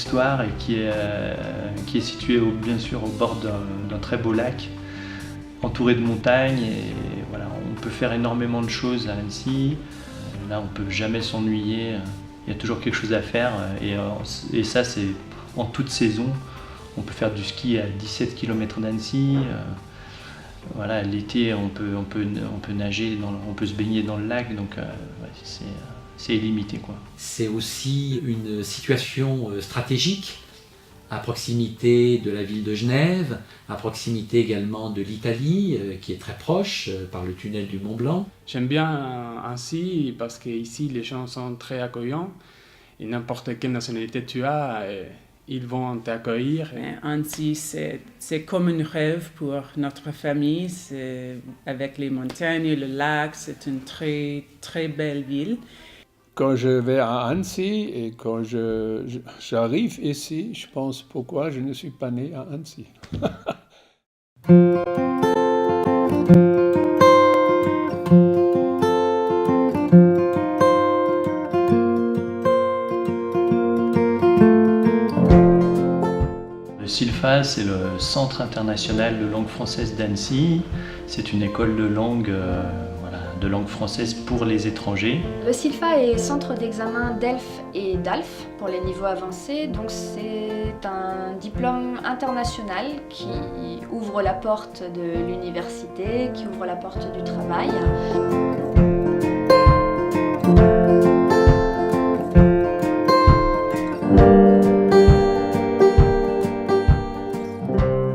histoire et qui est situé bien sûr au bord d'un très beau lac, entouré de montagnes. Et voilà, on peut faire énormément de choses à Annecy. Là, on ne peut jamais s'ennuyer. Il y a toujours quelque chose à faire. Et ça, c'est en toute saison. On peut faire du ski à 17 km d'Annecy. Voilà, l'été, on peut nager, on peut se baigner dans le lac. Donc, ouais, c'est illimité, quoi. C'est aussi une situation stratégique à proximité de la ville de Genève, à proximité également de l'Italie, qui est très proche par le tunnel du Mont Blanc. J'aime bien Annecy parce qu'ici les gens sont très accueillants et n'importe quelle nationalité tu as, ils vont t'accueillir. Annecy, c'est comme un rêve pour notre famille. Avec les montagnes et le lac, c'est une très, très belle ville. Quand je vais à Annecy et quand j'arrive ici, je pense pourquoi je ne suis pas né à Annecy. Le CILFA, c'est le Centre international de langue française d'Annecy. C'est une école de langue française pour les étrangers. Le CILFA est centre d'examen DELF et DALF pour les niveaux avancés. Donc c'est un diplôme international qui ouvre la porte de l'université, qui ouvre la porte du travail.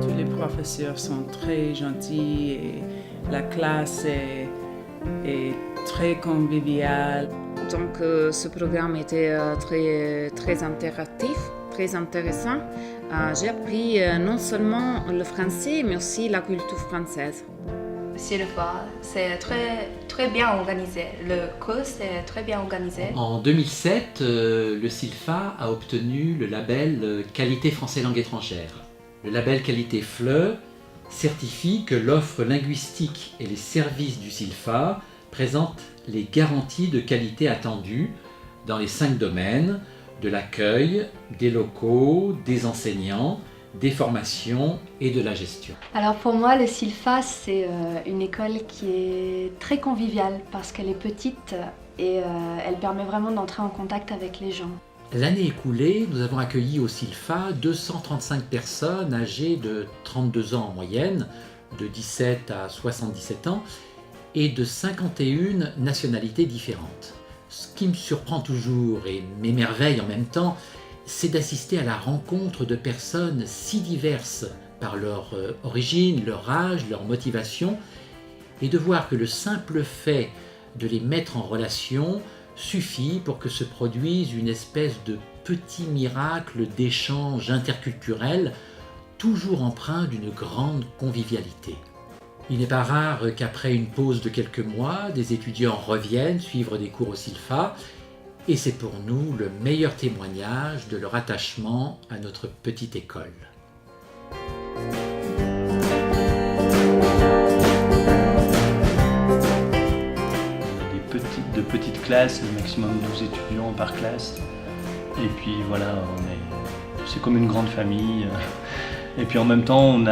Tous les professeurs sont très gentils et la classe est très convivial. Donc ce programme était très interactif, très intéressant. J'ai appris non seulement le français, mais aussi la culture française. CILFA, c'est très bien organisé. Le cours est très bien organisé. En 2007, le CILFA a obtenu le label Qualité français langue étrangère. Le label Qualité FLE certifie que l'offre linguistique et les services du CILFA présentent les garanties de qualité attendues dans les 5 domaines de l'accueil, des locaux, des enseignants, des formations et de la gestion. Alors pour moi, le CILFA, c'est une école qui est très conviviale parce qu'elle est petite et elle permet vraiment d'entrer en contact avec les gens. L'année écoulée, nous avons accueilli au CILFA 235 personnes âgées de 32 ans en moyenne, de 17 à 77 ans, et de 51 nationalités différentes. Ce qui me surprend toujours et m'émerveille en même temps, c'est d'assister à la rencontre de personnes si diverses par leur origine, leur âge, leur motivation, et de voir que le simple fait de les mettre en relation suffit pour que se produise une espèce de petit miracle d'échange interculturel, toujours empreint d'une grande convivialité. Il n'est pas rare qu'après une pause de quelques mois, des étudiants reviennent suivre des cours au CILFA, et c'est pour nous le meilleur témoignage de leur attachement à notre petite école. De petites classes, le maximum 12 étudiants par classe. Et puis voilà, c'est comme une grande famille. Et puis en même temps, on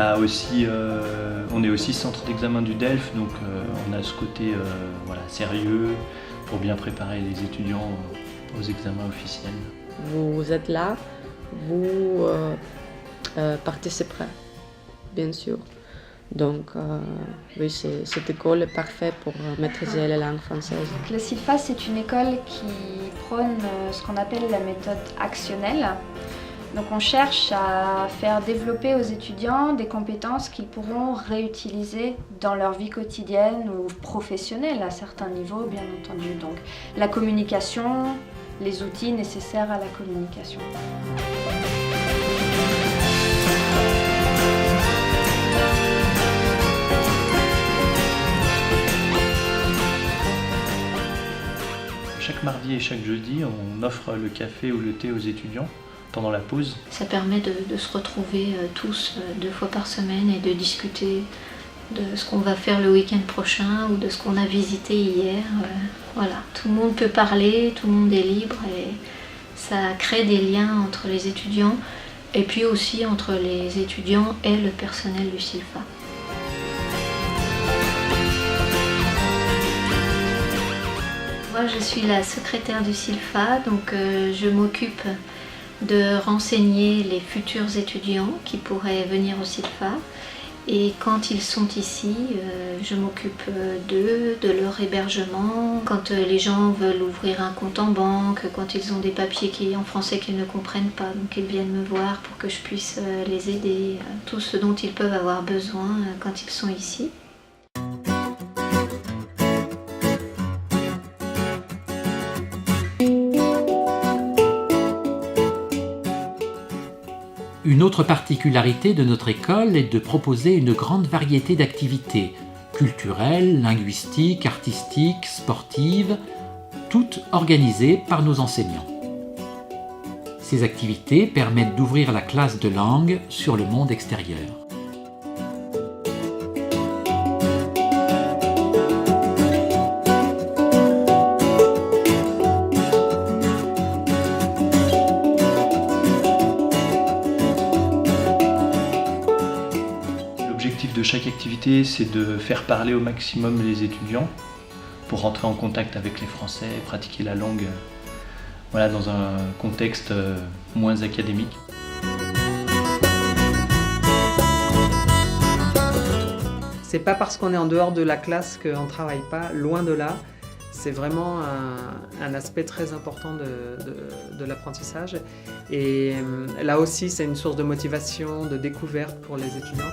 est aussi centre d'examen du DELF, donc on a ce côté sérieux pour bien préparer les étudiants aux examens officiels. Vous êtes là, vous participerez, bien sûr. Donc oui, cette école est parfaite pour maîtriser la langue française. Le CILFA, c'est une école qui prône ce qu'on appelle la méthode actionnelle. Donc on cherche à faire développer aux étudiants des compétences qu'ils pourront réutiliser dans leur vie quotidienne ou professionnelle à certains niveaux, bien entendu. Donc la communication, les outils nécessaires à la communication. Chaque mardi et chaque jeudi, on offre le café ou le thé aux étudiants pendant la pause. Ça permet de se retrouver tous 2 fois par semaine et de discuter de ce qu'on va faire le week-end prochain ou de ce qu'on a visité hier. Voilà, tout le monde peut parler, tout le monde est libre et Ça crée des liens entre les étudiants et puis aussi entre les étudiants et le personnel du SILFA. Moi, je suis la secrétaire du SILFA, donc je m'occupe de renseigner les futurs étudiants qui pourraient venir au SILFA. Et quand ils sont ici, je m'occupe d'eux, de leur hébergement. Quand les gens veulent ouvrir un compte en banque, quand ils ont des papiers en français qu'ils ne comprennent pas, donc ils viennent me voir pour que je puisse les aider, tout ce dont ils peuvent avoir besoin quand ils sont ici. Une autre particularité de notre école est de proposer une grande variété d'activités, culturelles, linguistiques, artistiques, sportives, toutes organisées par nos enseignants. Ces activités permettent d'ouvrir la classe de langue sur le monde extérieur. L'objectif de chaque activité, c'est de faire parler au maximum les étudiants pour rentrer en contact avec les Français et pratiquer la langue dans un contexte moins académique. C'est pas parce qu'on est en dehors de la classe qu'on ne travaille pas, loin de là. C'est vraiment un aspect très important de l'apprentissage. Et là aussi, c'est une source de motivation, de découverte pour les étudiants.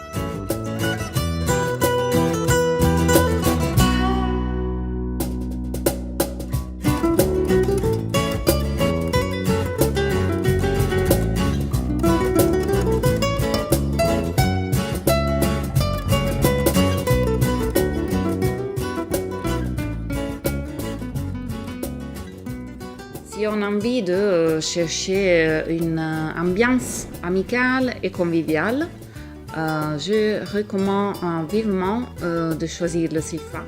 Si on a envie de chercher une ambiance amicale et conviviale, je recommande vivement de choisir le SILFA.